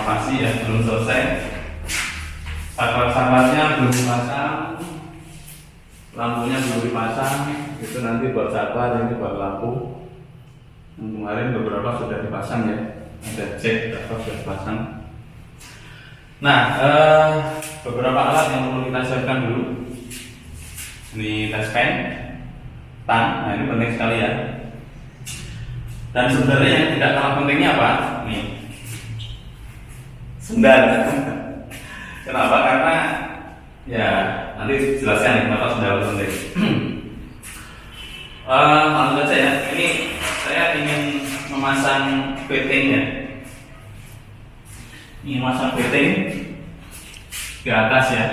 renovasi ya, belum selesai. Saklar-saklarnya belum dipasang, lampunya belum dipasang. Itu nanti buat saklar, ini buat lampu. Yang kemarin beberapa sudah dipasang ya, ada cek atau sudah dipasang. Nah, beberapa alat yang perlu kita siapkan dulu. Ini test pen, tang. Nah, ini penting sekali ya. Dan sebenarnya yang tidak kalah pentingnya apa? Nih, sendal. Kenapa? Karena ya nanti jelaskan nih kenapa sendal penting. Langsung saja ya. Ini saya ingin memasang fitting ya. Ini memasang fitting di atas ya.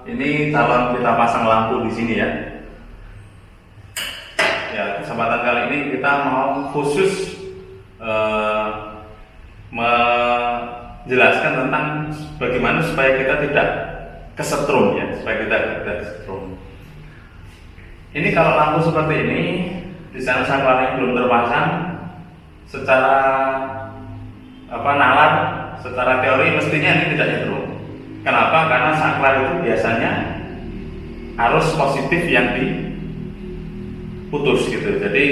Ini calon kita pasang lampu di sini ya. Ya, kesempatan kali ini kita mau khusus menjelaskan tentang bagaimana supaya kita tidak kesetrum ya, supaya kita tidak kesetrum. Ini kalau lampu seperti ini, di sana saklarnya belum terpasang, secara nalar, secara teori mestinya ini tidak nyetrum. Kenapa? Karena saklar itu biasanya arus positif yang diputus gitu. Jadi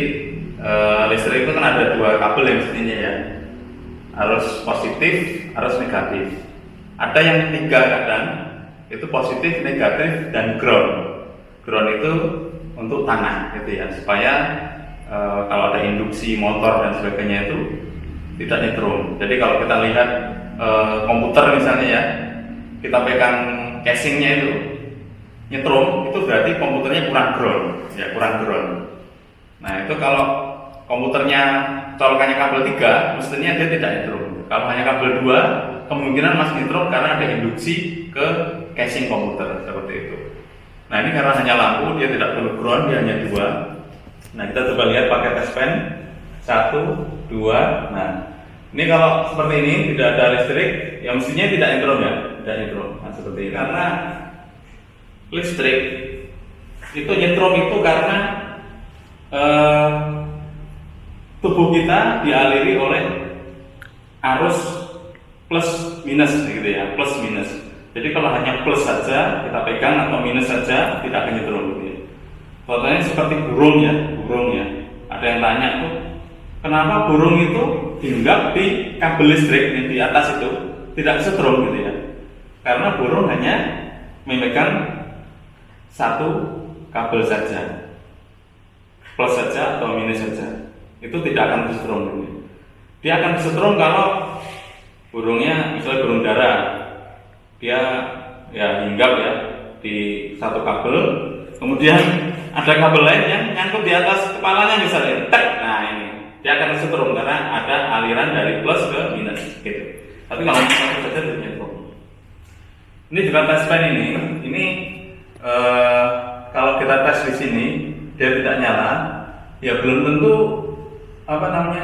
listrik itu kan ada dua kabel yang mestinya ya, arus positif, arus negatif. Ada yang tiga kadang, itu positif, negatif, dan ground. Ground itu untuk tanah gitu ya, supaya kalau ada induksi motor dan sebagainya itu tidak nyetrum. Jadi kalau kita lihat komputer misalnya ya, kita pegang casingnya itu nyetrum, itu berarti komputernya kurang ground ya, kurang ground. Nah itu kalau komputernya colokannya kabel 3, mestinya dia tidak nyetrum. Kalau hanya kabel 2, kemungkinan masih nyetrum karena ada induksi ke casing komputer seperti itu. Nah ini karena hanya lampu, dia tidak perlu ground, dia hanya 2. Nah kita coba lihat pakai test pen 1, 2. Nah ini kalau seperti ini tidak ada listrik, ya mestinya tidak nyetrum ya, tidak nyetrum. Nah seperti ini. Karena listrik itu nyetrum itu karena tubuh kita dialiri oleh arus plus minus gitu ya, plus minus. Jadi kalau hanya plus saja kita pegang atau minus saja tidak akan nyetrum gitu ya. Contohnya seperti burung ya. Ada yang tanya tuh, kenapa burung itu hinggap di kabel listrik yang di atas itu tidak setrum gitu ya? Karena burung hanya memegang satu kabel saja, plus saja atau minus saja. Itu tidak akan setrum gitu. Dia akan setrum kalau burungnya misalnya burung dara, dia ya hinggap ya di satu kabel, kemudian ada kabel lain yang nyangkut di atas kepalanya misalnya, nah ini dia akan setrum karena ada aliran dari plus ke minus gitu. Tapi kalau satu saja tidak nyetrum. Ini juga tes pen ini kalau kita tes di sini dia tidak nyala, ya belum tentu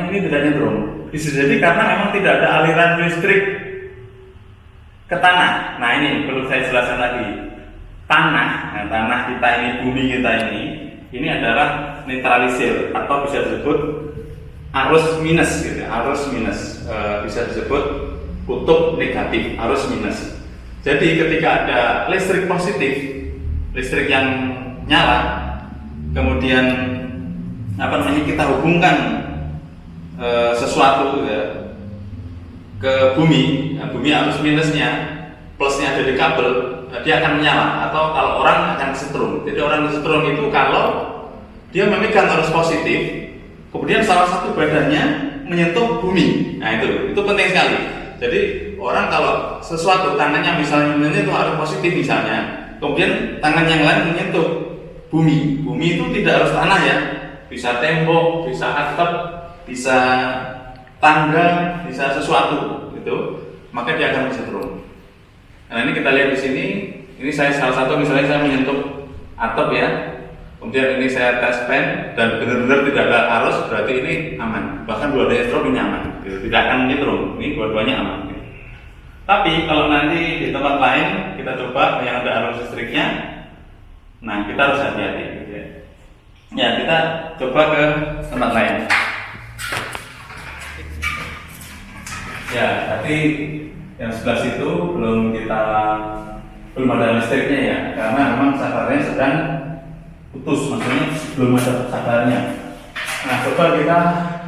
ini tidak nyetrum. Bisa jadi karena memang tidak ada aliran listrik ke tanah. Nah ini perlu saya jelaskan lagi. Tanah kita ini, bumi kita ini adalah netralisir atau bisa disebut arus minus gitu, arus minus, bisa disebut kutub negatif, arus minus. Jadi ketika ada listrik positif, listrik yang nyala, kemudian kita hubungkan sesuatu ya, ke bumi, bumi arus minusnya, plusnya ada di kabel, dia akan menyala. Atau kalau orang akan setrum. Jadi orang setrum itu kalau dia memegang arus positif, kemudian salah satu badannya menyentuh bumi. Nah itu penting sekali. Jadi orang kalau sesuatu tangannya misalnya menyentuh arus positif misalnya, kemudian tangan yang lain menyentuh bumi. Bumi itu tidak harus tanah ya, bisa tembok, bisa atap, bisa tangga, bisa sesuatu itu, maka dia akan kesetrum. Nah ini kita lihat di sini, ini saya salah satu misalnya saya menyentuh atap ya, kemudian ini saya tes pen dan benar-benar tidak ada arus, berarti ini aman. Bahkan dua-duanya setrum ini aman, tidak akan nyetrum, ini dua-duanya aman. Tapi kalau nanti di tempat lain kita coba yang ada arus listriknya, nah kita harus hati-hati. Ya, kita coba ke tempat lain. Ya, tadi yang sebelah situ belum ada listriknya ya, karena memang sakarnya sedang putus, maksudnya belum ada sakarnya. Nah, coba kita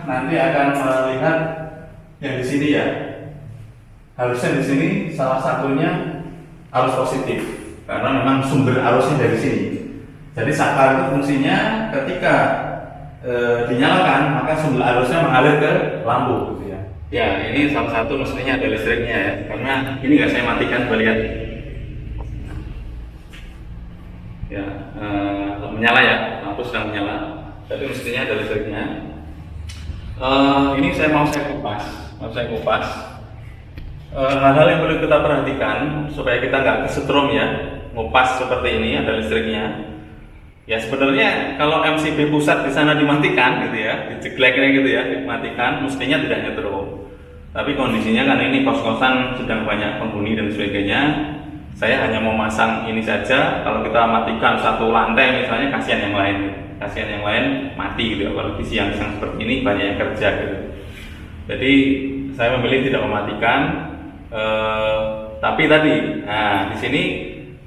nanti akan melihat yang di sini ya. Harusnya di sini salah satunya arus positif, karena memang sumber arusnya dari sini. Jadi saklar itu fungsinya ketika dinyalakan, maka sumber arusnya mengalir ke lampu, gitu ya. Ya, ini salah satu mestinya ada listriknya ya, karena ini nggak saya matikan, coba lihat. Ya, menyala ya, lampu sedang menyala. Tapi mestinya ada listriknya. Ini mau saya kupas. Hal-hal yang perlu kita perhatikan supaya kita nggak kesetrum ya, ngupas seperti ini ada listriknya. Ya sebenarnya kalau MCB pusat di sana dimatikan gitu ya, dijegleknya gitu ya, dimatikan, mestinya tidak nyetrum. Tapi kondisinya kan ini kos-kosan sedang banyak penghuni dan sebagainya. Saya hanya mau masang ini saja. Kalau kita matikan satu lantai misalnya, kasihan yang lain mati gitu. Apalagi siang seperti ini banyak yang kerja gitu. Jadi saya memilih tidak mematikan. Tapi tadi, di sini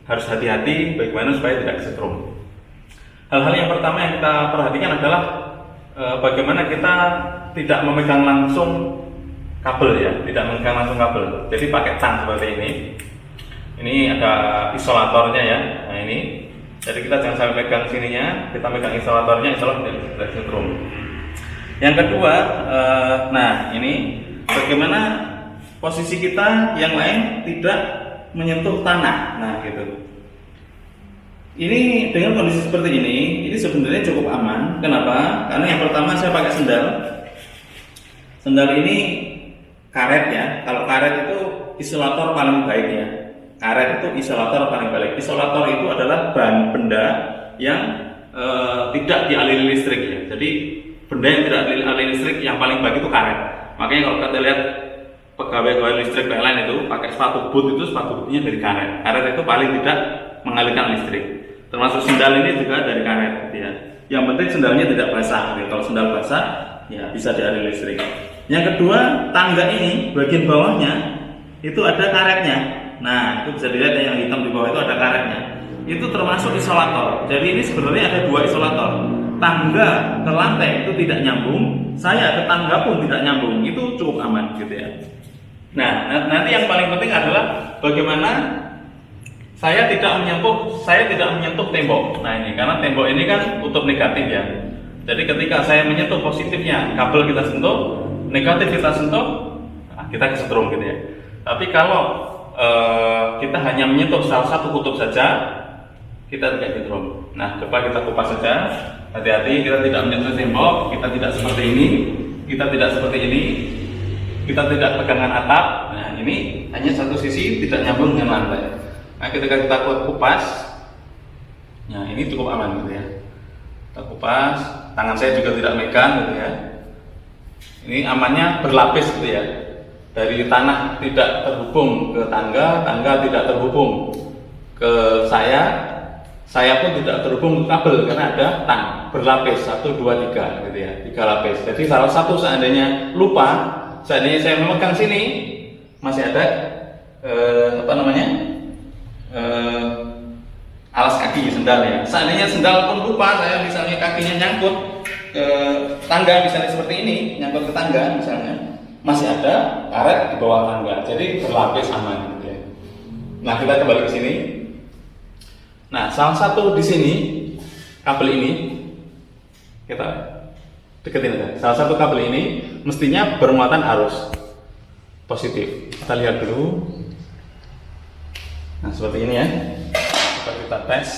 harus hati-hati bagaimana supaya tidak kesetrum. Hal-hal yang pertama yang kita perhatikan adalah bagaimana kita tidak memegang langsung kabel ya, Jadi pakai tang seperti ini. Ini ada isolatornya ya. Nah ini, jadi kita jangan sampai pegang sininya, kita pegang isolatornya, insya Allah tidak kesetrum. Yang kedua, nah ini bagaimana posisi kita yang lain tidak menyentuh tanah. Nah gitu. Ini dengan kondisi seperti ini sebenarnya cukup aman. Kenapa? Karena yang pertama saya pakai sendal. Sendal ini karet ya. Kalau karet itu isolator paling baik ya. Karet itu isolator paling baik. Isolator itu adalah benda yang tidak dialiri listrik ya. Jadi benda yang tidak dialiri listrik yang paling baik itu karet. Makanya kalau kita lihat pegawai listrik PLN itu pakai sepatu boot, itu sepatu bootnya dari karet. Karet itu paling tidak mengalirkan listrik. Termasuk sendal ini juga dari karet gitu ya. Yang penting sendalnya tidak basah gitu. Kalau sendal basah ya bisa dialiri listrik. Yang kedua, tangga ini bagian bawahnya itu ada karetnya. Nah itu bisa dilihat yang hitam di bawah itu ada karetnya. Itu termasuk isolator. Jadi ini sebenarnya ada dua isolator. Tangga ke lantai itu tidak nyambung, saya ke tangga pun tidak nyambung. Itu cukup aman gitu ya. Nah nanti yang paling penting adalah bagaimana saya tidak menyentuh tembok. Nah ini karena tembok ini kan kutub negatif ya. Jadi ketika saya menyentuh positifnya, kabel kita sentuh, negatif kita sentuh, nah, kita kesetrum gitu ya. Tapi kalau kita hanya menyentuh salah satu kutub saja, kita tidak kesetrum. Nah coba kita kupas saja. Hati-hati, kita tidak menyentuh tembok, kita tidak seperti ini, kita tidak pegangan atap. Nah ini hanya satu sisi tidak nyambung dengan lantai. Nah ketika kita kupas, nah ini cukup aman gitu ya. Kita kupas, tangan saya juga tidak megang gitu ya. Ini amannya berlapis gitu ya. Dari tanah tidak terhubung ke tangga, tangga tidak terhubung ke saya pun tidak terhubung ke kabel karena ada tang berlapis 1, 2, 3 gitu ya, 3 lapis. Jadi salah satu seandainya saya memegang sini masih ada alas kaki sendal ya. Seandainya sendal pun lupa, saya misalnya kakinya nyangkut ke tangga misalnya seperti ini, nyangkut ke tangga misalnya, masih ada karet di bawah tangga. Jadi berlapis aman gitu ya. Nah, kita kembali ke sini. Nah, salah satu di sini kabel ini kita deketin aja. Salah satu kabel ini mestinya bermuatan arus positif. Kita lihat dulu. Nah, seperti ini ya. Coba kita tes.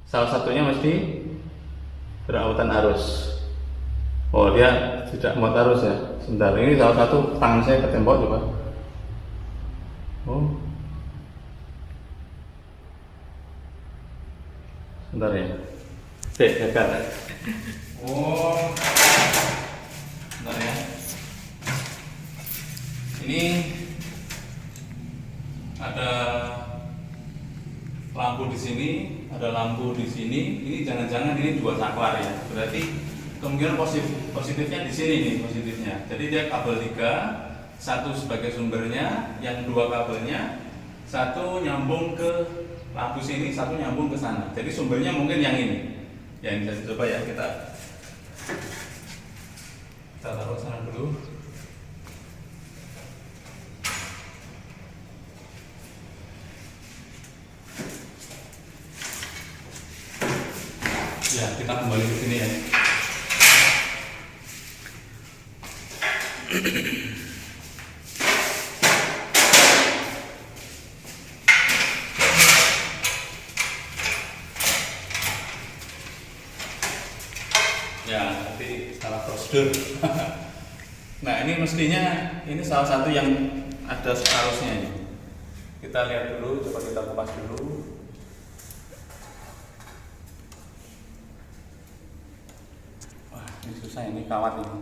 Salah satunya mesti bermuatan arus. Oh, dia tidak muat arus ya. Sebentar, ini salah satu tangan saya ke tembok coba. Oh. Sebentar ya. Gagal. Oh. Sebentar ya. Ini ada lampu di sini, ada ada lampu di sini, ini jangan-jangan ini dua saklar ya. Berarti kemungkinan positifnya di sini nih positifnya. Jadi dia kabel 3, satu sebagai sumbernya, yang dua kabelnya, satu nyambung ke lampu sini, satu nyambung ke sana. Jadi sumbernya mungkin yang ini. Ya ini saya coba ya, kita taruh sana dulu. Ya, kita kembali ke sini ya. Ya, nanti salah prosedur. Nah, ini mestinya ini salah satu yang ada seharusnya ini. Kita lihat dulu, coba kita kupas dulu. Wah, ini susah ini kawat ini.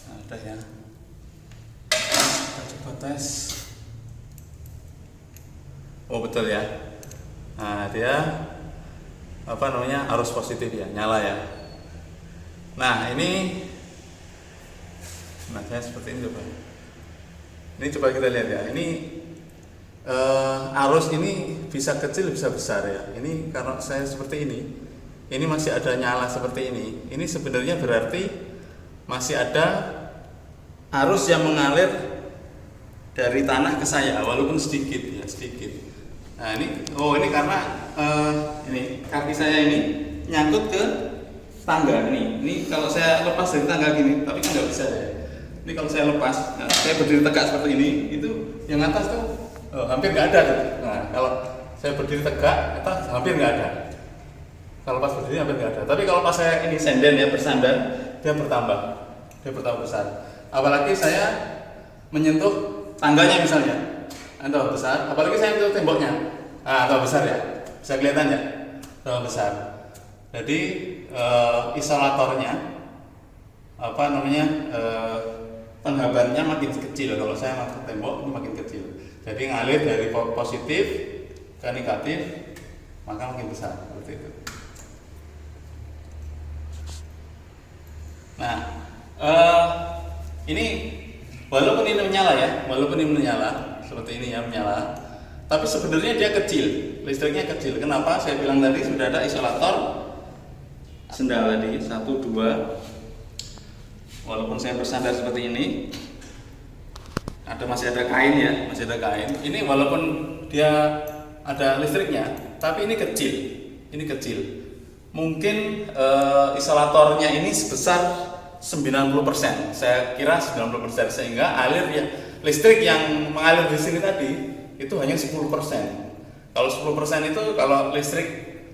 Nah, udah ya. Kita coba tes. Oh, betul ya. Nah, dia apa namanya, arus positif ya, nyala ya. Nah ini, nah saya seperti ini coba. Ini coba kita lihat ya. Ini arus ini bisa kecil bisa besar ya. Ini karena saya seperti ini masih ada nyala seperti ini. Ini sebenarnya berarti masih ada arus yang mengalir dari tanah ke saya, walaupun sedikit ya, sedikit. Nah ini, ini karena ini kaki saya ini nyangkut ke tangga ini. Ini kalau saya lepas dari tangga gini, tapi kan nggak bisa ya. Ini kalau saya lepas, nah, saya berdiri tegak seperti ini, itu yang atas tuh hampir nggak ada tuh. Nah kalau saya berdiri tegak, atas hampir nggak ada. Kalau pas berdiri hampir nggak ada. Tapi kalau pas saya ini senden ya, bersandar, dia bertambah besar. Apalagi saya menyentuh tangganya misalnya, atau besar. Apalagi saya menyentuh temboknya, atau besar ya. Bisa kelihatan ya, tambah besar. Jadi isolatornya apa namanya, penghabannya makin kecil. Kalau saya masuk tembok ini makin kecil. Jadi ngalir dari positif ke negatif, maka makin besar seperti itu. Nah, ini walaupun ini menyala ya, seperti ini ya, menyala. Tapi sebenarnya dia kecil, listriknya kecil. Kenapa? Saya bilang tadi sudah ada isolator sendal tadi, 1, 2. Walaupun saya bersandar seperti ini, masih ada kain ya, masih ada kain. Ini walaupun dia ada listriknya, tapi ini kecil. Mungkin isolatornya ini sebesar 90%. Saya kira 90%, sehingga listrik yang mengalir di sini tadi itu hanya 10%. Kalau 10% itu, kalau listrik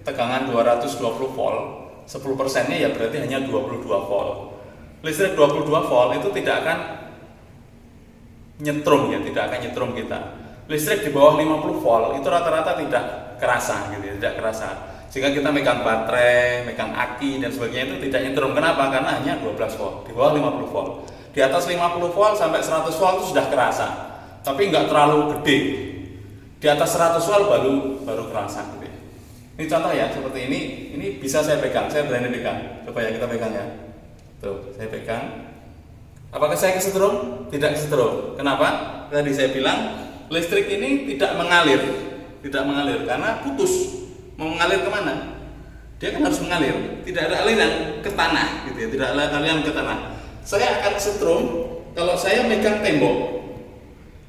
tegangan 220 volt, 10%-nya ya berarti hanya 22 volt. Listrik 22 volt itu tidak akan nyetrum ya, tidak akan nyetrum kita. Listrik di bawah 50 volt itu rata-rata tidak kerasa gitu ya, tidak kerasa. Sehingga kita megang baterai, megang aki dan sebagainya itu tidak nyetrum. Kenapa? Karena hanya 12 volt, di bawah 50 volt. Di atas 50 volt sampai 100 volt itu sudah kerasa, tapi nggak terlalu gede. Di atas 100 volt baru kerasa gitu. Ini contoh ya, seperti ini bisa saya pegang, saya berani pegang. Coba ya kita pegang ya. Tuh, saya pegang. Apakah saya kesetrum? Tidak kesetrum. Kenapa? Tadi saya bilang listrik ini tidak mengalir karena putus. Mau mengalir kemana? Dia kan harus mengalir. Tidak ada aliran ke tanah, gitu ya. Tidak ada aliran ke tanah. Saya akan kesetrum kalau saya megang tembok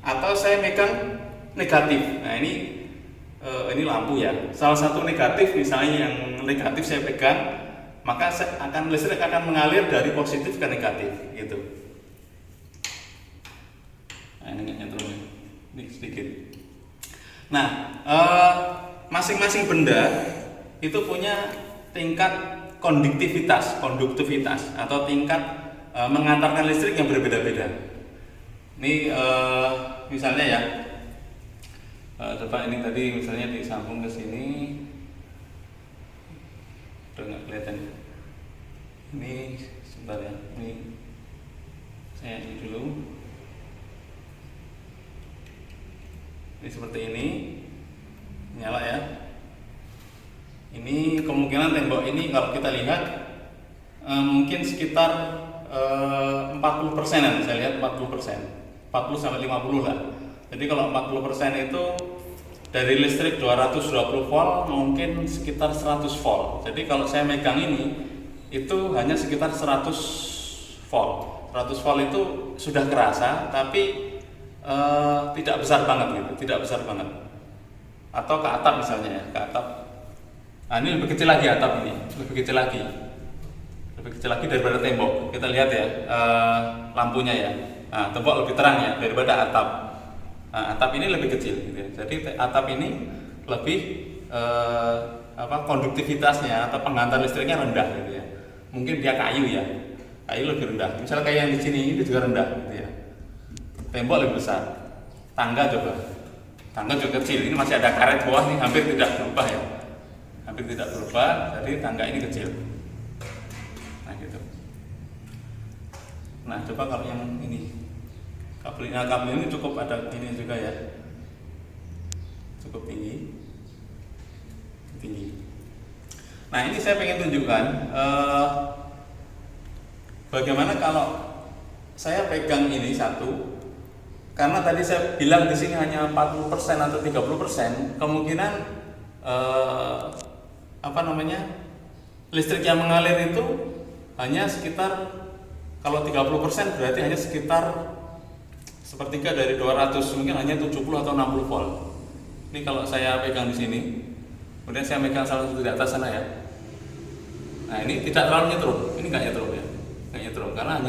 atau saya megang negatif. Nah ini lampu ya. Salah satu negatif, misalnya yang negatif saya pegang, maka listrik akan mengalir dari positif ke negatif, gitu. Nah ini nyetrum, ini sedikit. Nah, masing-masing benda itu punya tingkat konduktivitas atau tingkat mengantarkan listrik yang berbeda-beda. Ini misalnya ya, coba ini tadi misalnya disambung ke sini, udah nggak kelihatan. Ini sebentar ya, ini saya ini dulu. Ini seperti ini, nyala ya. Ini kemungkinan tembok ini kalau kita lihat mungkin sekitar 40%an, saya lihat 40%, 40 sampai 50 lah. Jadi kalau 40% itu dari listrik 220 volt mungkin sekitar 100 volt. Jadi kalau saya megang ini itu hanya sekitar 100 volt. 100 volt itu sudah kerasa, tapi tidak besar banget gitu, tidak besar banget. Atau ke atap misalnya ya, ke atap. Nah, ini lebih kecil lagi atap ini, lebih kecil lagi daripada tembok. Kita lihat ya lampunya ya. Nah, tembok lebih terang ya daripada atap. Nah, atap ini lebih kecil gitu ya. Jadi atap ini lebih konduktivitasnya atau penghantar listriknya rendah gitu ya. Mungkin dia kayu ya, kayu lebih rendah. Misalnya kayak yang di sini ini juga rendah gitu ya. Tembok lebih besar. Tangga juga kecil. Ini masih ada karet bawah nih, hampir tidak berubah ya. Hampir tidak berubah. Jadi tangga ini kecil. Nah gitu. Nah coba kalau yang ini. Kabel ini cukup ada ini juga ya, cukup tinggi. Nah ini saya pengen tunjukkan bagaimana kalau saya pegang ini satu, karena tadi saya bilang di sini hanya 40% atau 30%, kemungkinan listrik yang mengalir itu hanya sekitar, kalau 30% berarti hanya sekitar sepertiga dari 200, mungkin hanya 70 atau 60 volt. Ini kalau saya pegang di sini, kemudian saya pegang salah satu di atas sana ya. Nah ini tidak terlalu nyetrum, ini nggak nyetrum ya, nggak nyetrum karena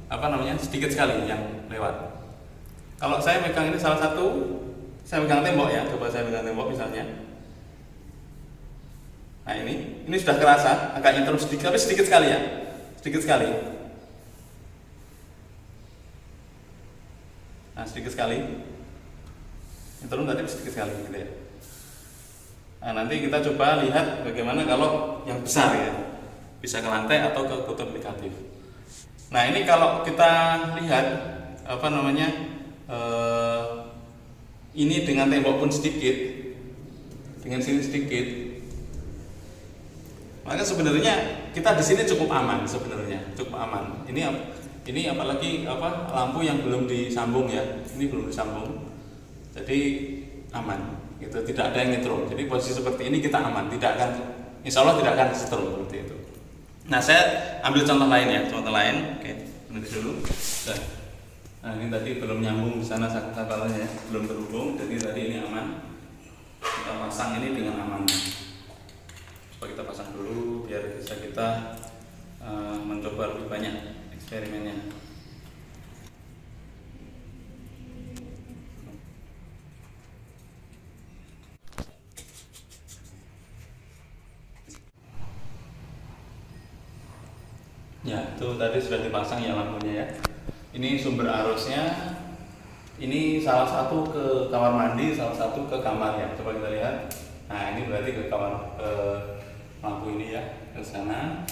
hanya sedikit sekali yang lewat. Kalau saya pegang ini salah satu, saya pegang tembok ya, coba saya pegang tembok misalnya. Nah ini sudah kerasa, agak nyetrum sedikit, tapi sedikit sekali ya, sedikit sekali. Nah sedikit sekali, nyetrum tadi sedikit sekali gitu ya. Nah nanti kita coba lihat bagaimana kalau yang besar ya, bisa ke lantai atau ke kutub negatif. Nah ini kalau kita lihat ini dengan tembok pun sedikit, dengan sini sedikit, maka sebenarnya kita di sini cukup aman sebenarnya, cukup aman. Ini apalagi lampu yang belum disambung ya, ini belum disambung, jadi aman. Gitu, tidak ada yang nyetrum. Jadi posisi seperti ini kita aman, insya Allah tidak akan setrum seperti itu. Nah saya ambil contoh lain ya, contoh lain. Oke, nanti dulu. Nah ini tadi belum nyambung di sana kabelnya ya, belum terhubung. Jadi tadi ini aman. Kita pasang ini dengan aman. Coba kita pasang dulu biar bisa kita mencoba lebih banyak eksperimennya. Ya, itu tadi sudah dipasang ya lampunya ya. Ini sumber arusnya. Ini salah satu ke kamar mandi, salah satu ke kamar ya. Coba kita lihat. Nah, ini berarti ke lampu ini ya, ke sana.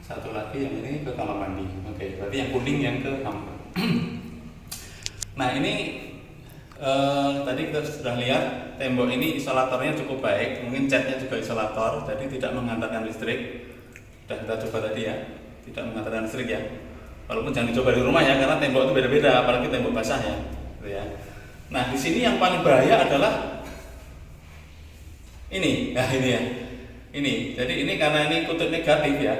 Satu lagi yang ini ke kamar mandi. Oke, berarti yang kuning yang ke kamar. Nah, ini tadi kita sudah lihat tembok ini isolatornya cukup baik. Mungkin catnya juga isolator, jadi tidak menghantarkan listrik. Sudah kita coba tadi ya, tidak menghantarkan listrik ya. Walaupun jangan dicoba di rumah ya, karena tembok itu beda-beda, apalagi tembok basah ya, gitu ya. Nah, di sini yang paling bahaya adalah ini. Nah, ini ya. Ini. Jadi ini karena ini kutub negatif ya.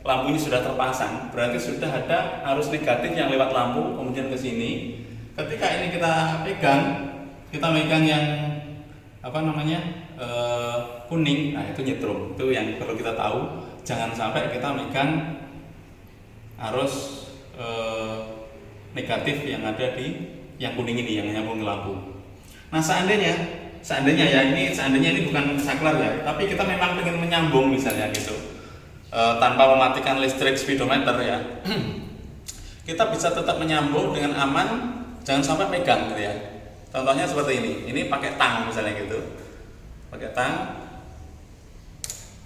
Lampu ini sudah terpasang, berarti sudah ada arus negatif yang lewat lampu kemudian ke sini. Ketika ini kita megang yang kuning, nah itu nyetrum. Itu yang perlu kita tahu. Jangan sampai kita megang arus negatif yang ada di yang kuning ini yang nyambung ke lampu. Nah seandainya ini bukan saklar ya, tapi kita memang ingin menyambung misalnya gitu. Tanpa mematikan listrik speedometer ya, kita bisa tetap menyambung dengan aman, jangan sampai pegang gitu ya. Contohnya seperti ini pakai tang misalnya gitu, pakai tang.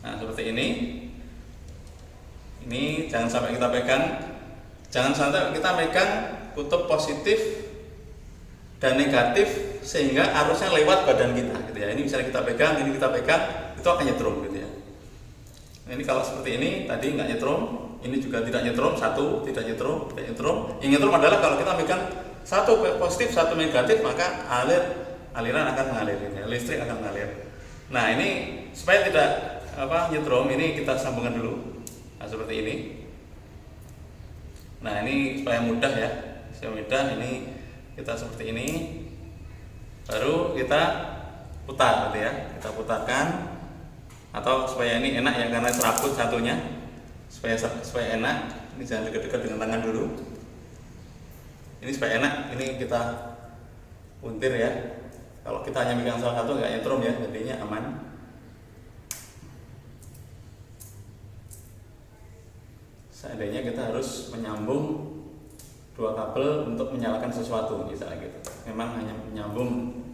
Nah seperti ini jangan sampai kita pegang, jangan sampai kita pegang kutub positif dan negatif sehingga arusnya lewat badan kita gitu ya. Ini misalnya kita pegang, ini kita pegang, itu akan nyetrum gitu ya. Nah, ini kalau seperti ini tadi nggak nyetrum, ini juga tidak nyetrum, satu tidak nyetrum, tidak nyetrum. Yang nyetrum adalah kalau kita pegang satu positif, satu negatif, maka aliran akan mengalir, ya, listrik akan mengalir. Nah, ini supaya tidak nyetrum, ini kita sambungkan dulu. Nah, seperti ini. Nah, ini supaya mudah ya, supaya mudah. Ini kita seperti ini, baru kita putar, gitu ya. Kita putarkan, atau supaya ini enak ya, karena serabut satunya, supaya enak. Ini jangan dekat-dekat dengan tangan dulu. Ini supaya enak, ini kita puntir ya. Kalau kita hanya megang salah satu nggak nyetrum ya, jadinya aman. Seandainya kita harus menyambung dua kabel untuk menyalakan sesuatu misalnya gitu, memang hanya menyambung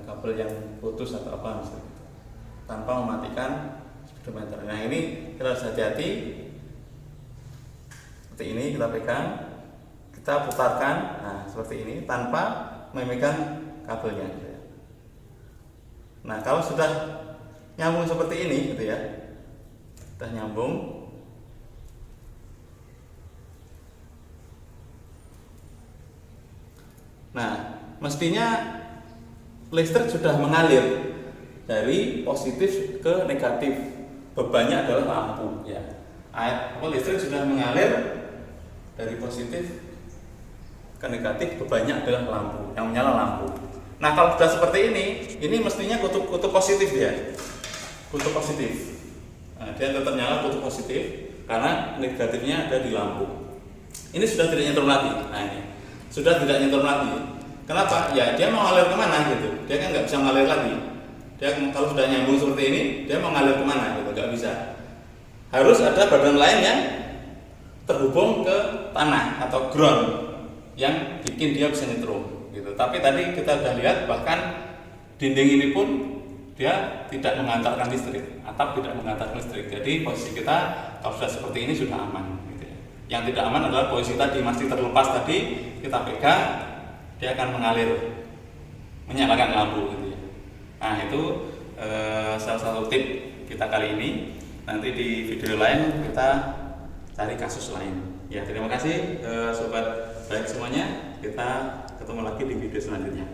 kabel yang putus atau apa misalnya gitu, tanpa mematikan speedometer. Nah, ini kita harus hati-hati. Seperti ini kita pegang, kita putarkan, nah seperti ini tanpa memegang kabelnya gitu ya. Nah, kalau sudah nyambung seperti ini gitu ya, sudah nyambung, nah mestinya listrik sudah mengalir dari positif ke negatif. Bebannya adalah lampu ya. Listrik sudah mengalir dari positif ke negatif, bebannya adalah lampu, yang menyala lampu. Nah, kalau sudah seperti ini mestinya kutub positif dia, kutub positif. Nah, dia tetap nyala kutub positif karena negatifnya ada di lampu. Ini sudah tidak nyentrum lagi. Nah, ini sudah tidak nyentrum lagi. Kenapa? Ya, dia mau ngalir kemana gitu? Dia kan nggak bisa ngalir lagi. Dia kalau sudah nyambung seperti ini, dia mau ngalir kemana gitu? Nggak bisa. Harus ada badan lain yang terhubung ke tanah atau ground yang bikin dia bisa nyetrum gitu. Tapi tadi kita sudah lihat bahkan dinding ini pun dia tidak mengantarkan listrik, atap tidak mengantarkan listrik. Jadi posisi kita kalau sudah seperti ini sudah aman gitu ya. Yang tidak aman adalah posisi tadi masih terlepas tadi, kita pegang dia akan mengalir, menyalakan lampu gitu ya. Nah, itu salah satu tip kita kali ini. Nanti di video lain kita cari kasus lain. Ya, terima kasih sobat baik semuanya. Kita ketemu lagi di video selanjutnya.